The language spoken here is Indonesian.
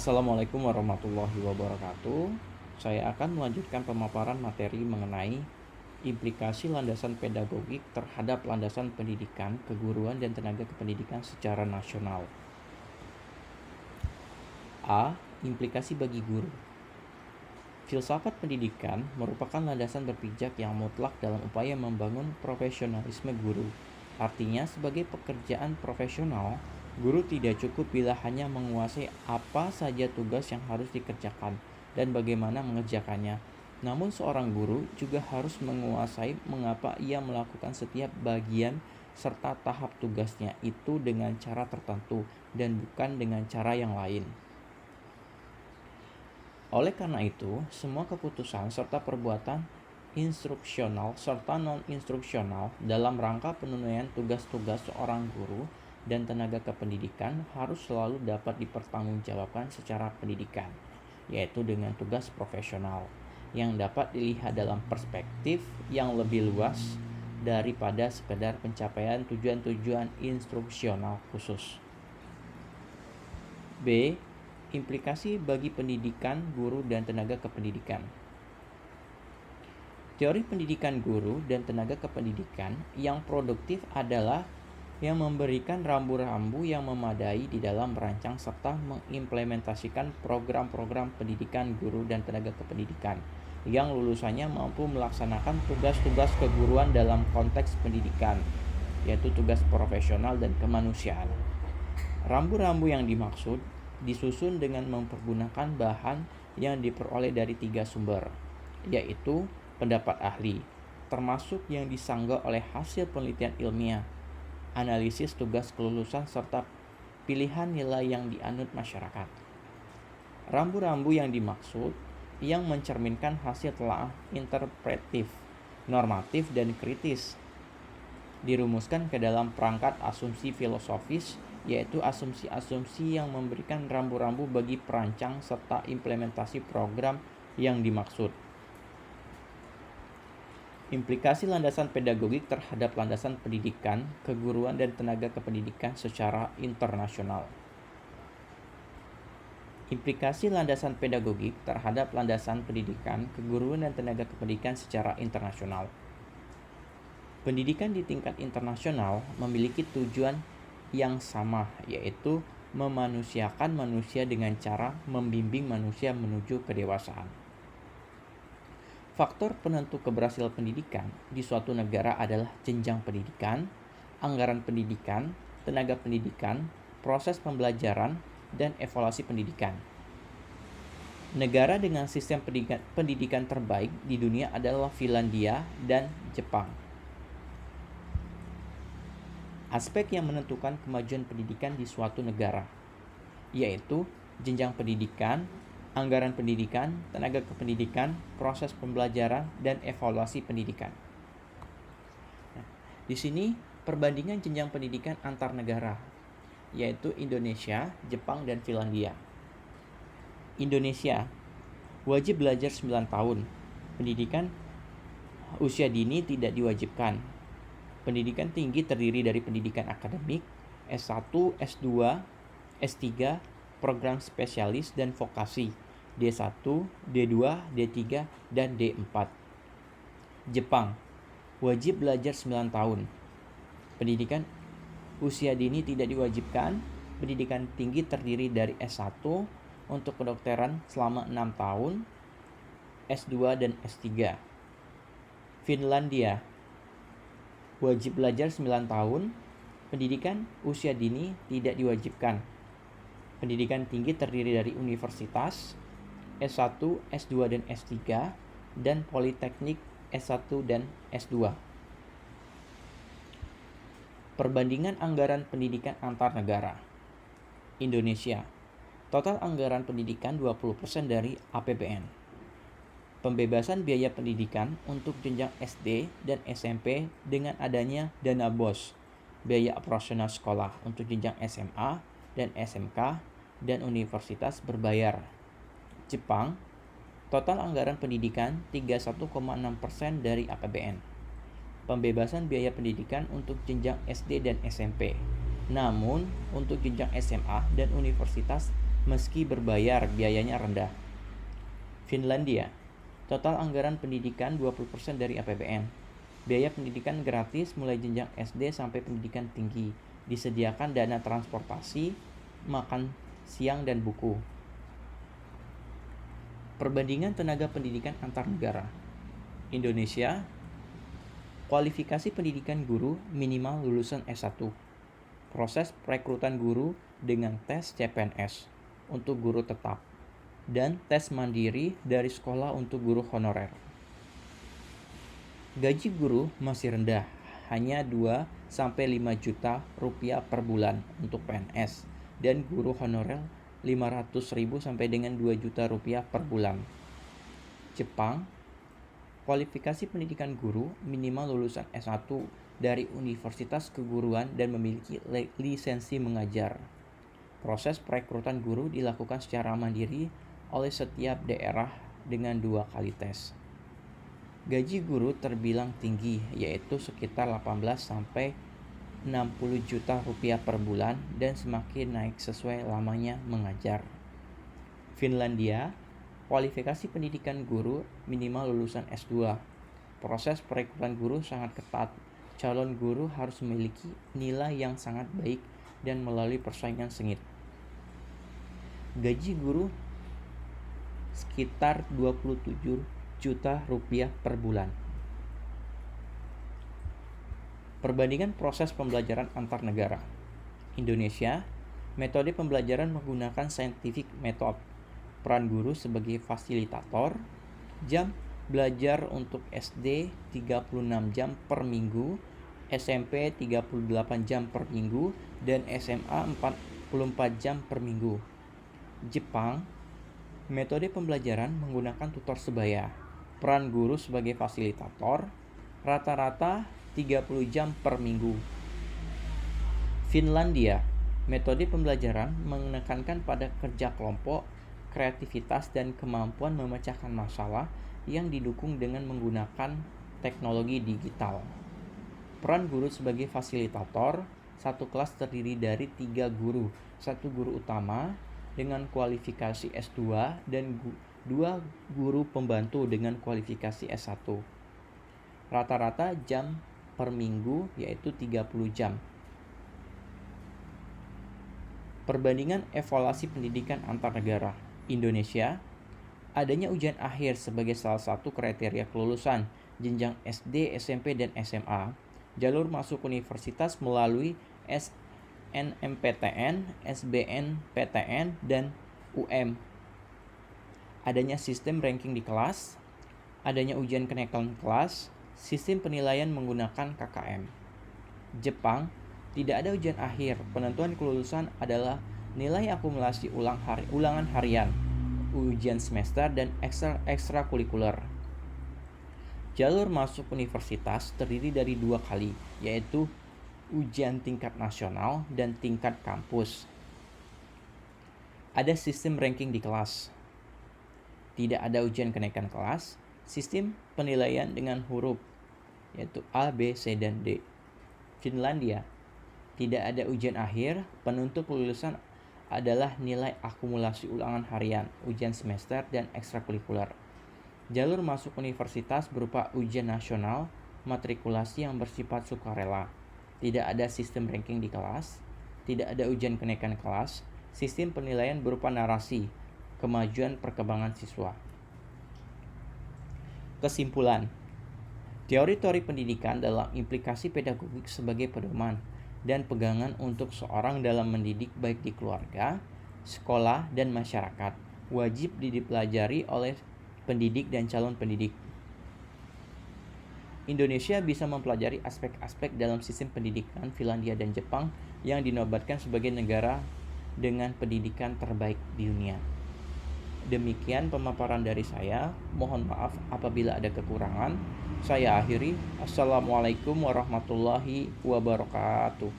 Assalamualaikum warahmatullahi wabarakatuh. Saya akan melanjutkan pemaparan materi mengenai implikasi landasan pedagogik terhadap landasan pendidikan, keguruan, dan tenaga kependidikan secara nasional. A. Implikasi bagi guru. Filsafat pendidikan merupakan landasan berpijak yang mutlak dalam upaya membangun profesionalisme guru. Artinya, sebagai pekerjaan profesional, guru tidak cukup bila hanya menguasai apa saja tugas yang harus dikerjakan dan bagaimana mengerjakannya. Namun seorang guru juga harus menguasai mengapa ia melakukan setiap bagian serta tahap tugasnya itu dengan cara tertentu dan bukan dengan cara yang lain. Oleh karena itu, semua keputusan serta perbuatan instruksional serta non-instruksional dalam rangka penunaian tugas-tugas seorang guru dan tenaga kependidikan harus selalu dapat dipertanggungjawabkan secara pendidikan, yaitu dengan tugas profesional yang dapat dilihat dalam perspektif yang lebih luas daripada sekedar pencapaian tujuan-tujuan instruksional khusus. B. Implikasi bagi pendidikan guru dan tenaga kependidikan. Teori pendidikan guru dan tenaga kependidikan yang produktif adalah yang memberikan rambu-rambu yang memadai di dalam merancang serta mengimplementasikan program-program pendidikan guru dan tenaga kependidikan yang lulusannya mampu melaksanakan tugas-tugas keguruan dalam konteks pendidikan, yaitu tugas profesional dan kemanusiaan. Rambu-rambu yang dimaksud disusun dengan mempergunakan bahan yang diperoleh dari 3 sumber, yaitu pendapat ahli, termasuk yang disanggah oleh hasil penelitian ilmiah, analisis tugas kelulusan, serta pilihan nilai yang dianut masyarakat. Rambu-rambu yang dimaksud yang mencerminkan hasil telaah interpretif, normatif, dan kritis dirumuskan ke dalam perangkat asumsi filosofis, yaitu asumsi-asumsi yang memberikan rambu-rambu bagi perancang serta implementasi program yang dimaksud. Implikasi landasan pedagogik terhadap landasan pendidikan, keguruan, dan tenaga kependidikan secara internasional. Implikasi landasan pedagogik terhadap landasan pendidikan, keguruan, dan tenaga kependidikan secara internasional. Pendidikan di tingkat internasional memiliki tujuan yang sama, yaitu memanusiakan manusia dengan cara membimbing manusia menuju kedewasaan. Faktor penentu keberhasilan pendidikan di suatu negara adalah jenjang pendidikan, anggaran pendidikan, tenaga pendidikan, proses pembelajaran, dan evaluasi pendidikan. Negara dengan sistem pendidikan terbaik di dunia adalah Finlandia dan Jepang. Aspek yang menentukan kemajuan pendidikan di suatu negara, yaitu jenjang pendidikan, anggaran pendidikan, tenaga kependidikan, proses pembelajaran, dan evaluasi pendidikan. Di sini perbandingan jenjang pendidikan antar negara, yaitu Indonesia, Jepang, dan Finlandia. Indonesia, wajib belajar 9 tahun. Pendidikan usia dini tidak diwajibkan. Pendidikan tinggi terdiri dari pendidikan akademik, S1, S2, S3, program spesialis dan vokasi, D1, D2, D3, dan D4. Jepang, wajib belajar 9 tahun. Pendidikan usia dini tidak diwajibkan. Pendidikan tinggi terdiri dari S1 untuk kedokteran selama 6 tahun, S2 dan S3. Finlandia, wajib belajar 9 tahun, pendidikan usia dini tidak diwajibkan. Pendidikan tinggi terdiri dari universitas, S1, S2, dan S3, dan politeknik S1 dan S2. Perbandingan anggaran pendidikan antar negara. Indonesia, total anggaran pendidikan 20% dari APBN. Pembebasan biaya pendidikan untuk jenjang SD dan SMP dengan adanya dana BOS, biaya operasional sekolah untuk jenjang SMA dan SMK dan universitas berbayar. Jepang, total anggaran pendidikan 31,6% dari APBN. Pembebasan biaya pendidikan untuk jenjang SD dan SMP. Namun, untuk jenjang SMA dan universitas meski berbayar biayanya rendah. Finlandia, total anggaran pendidikan 20% dari APBN. Biaya pendidikan gratis mulai jenjang SD sampai pendidikan tinggi. Disediakan dana transportasi, makan siang dan buku. Perbandingan tenaga pendidikan antar negara. Indonesia, kualifikasi pendidikan guru minimal lulusan S1. Proses perekrutan guru dengan tes CPNS untuk guru tetap dan tes mandiri dari sekolah untuk guru honorer. Gaji guru masih rendah, hanya 2-5 juta rupiah per bulan untuk PNS dan guru honorer 500.000 sampai dengan 2 juta rupiah per bulan. Jepang, kualifikasi pendidikan guru minimal lulusan S1 dari Universitas Keguruan dan memiliki lisensi mengajar. Proses perekrutan guru dilakukan secara mandiri oleh setiap daerah dengan 2 kali tes. Gaji guru terbilang tinggi, yaitu sekitar 18-60 juta rupiah per bulan dan semakin naik sesuai lamanya mengajar. Finlandia, kualifikasi pendidikan guru minimal lulusan S2. Proses perekrutan guru sangat ketat. Calon guru harus memiliki nilai yang sangat baik dan melalui persaingan sengit. Gaji guru sekitar 27 juta rupiah per bulan. Perbandingan proses pembelajaran antar negara. Indonesia, metode pembelajaran menggunakan scientific method. Peran guru sebagai fasilitator. Jam belajar untuk SD 36 jam per minggu, SMP 38 jam per minggu, dan SMA 44 jam per minggu. Jepang, metode pembelajaran menggunakan tutor sebaya. Peran guru sebagai fasilitator, rata-rata 30 jam per minggu. Finlandia, metode pembelajaran menekankan pada kerja kelompok, kreativitas, dan kemampuan memecahkan masalah yang didukung dengan menggunakan teknologi digital. Peran guru sebagai fasilitator, satu kelas terdiri dari 3 guru, 1 guru utama dengan kualifikasi S2 dan 2 guru pembantu dengan kualifikasi S1. Rata-rata jam per minggu yaitu 30 jam. Perbandingan evaluasi pendidikan antar negara. Indonesia, adanya ujian akhir sebagai salah satu kriteria kelulusan jenjang SD, SMP, dan SMA. Jalur masuk universitas melalui SNMPTN, SBMPTN, dan UM. Adanya sistem ranking di kelas, adanya ujian kenaikan kelas, sistem penilaian menggunakan KKM. Jepang, tidak ada ujian akhir. Penentuan kelulusan adalah nilai akumulasi ulangan harian, ujian semester, dan ekstrakurikuler. Jalur masuk universitas terdiri dari 2 kali, yaitu ujian tingkat nasional dan tingkat kampus. Ada sistem ranking di kelas. Tidak ada ujian kenaikan kelas, sistem penilaian dengan huruf, yaitu A, B, C, dan D. Finlandia, tidak ada ujian akhir, penentu kelulusan adalah nilai akumulasi ulangan harian, ujian semester, dan ekstrakurikuler. Jalur masuk universitas berupa ujian nasional, matrikulasi yang bersifat sukarela. Tidak ada sistem ranking di kelas, tidak ada ujian kenaikan kelas, sistem penilaian berupa narasi, kemajuan perkembangan siswa. Kesimpulan, teori-teori pendidikan dalam implikasi pedagogik sebagai pedoman dan pegangan untuk seorang dalam mendidik baik di keluarga, sekolah, dan masyarakat wajib dipelajari oleh pendidik dan calon pendidik. Indonesia bisa mempelajari aspek-aspek dalam sistem pendidikan Finlandia dan Jepang yang dinobatkan sebagai negara dengan pendidikan terbaik di dunia. Demikian pemaparan dari saya. Mohon maaf apabila ada kekurangan. Saya akhiri. Assalamualaikum warahmatullahi wabarakatuh.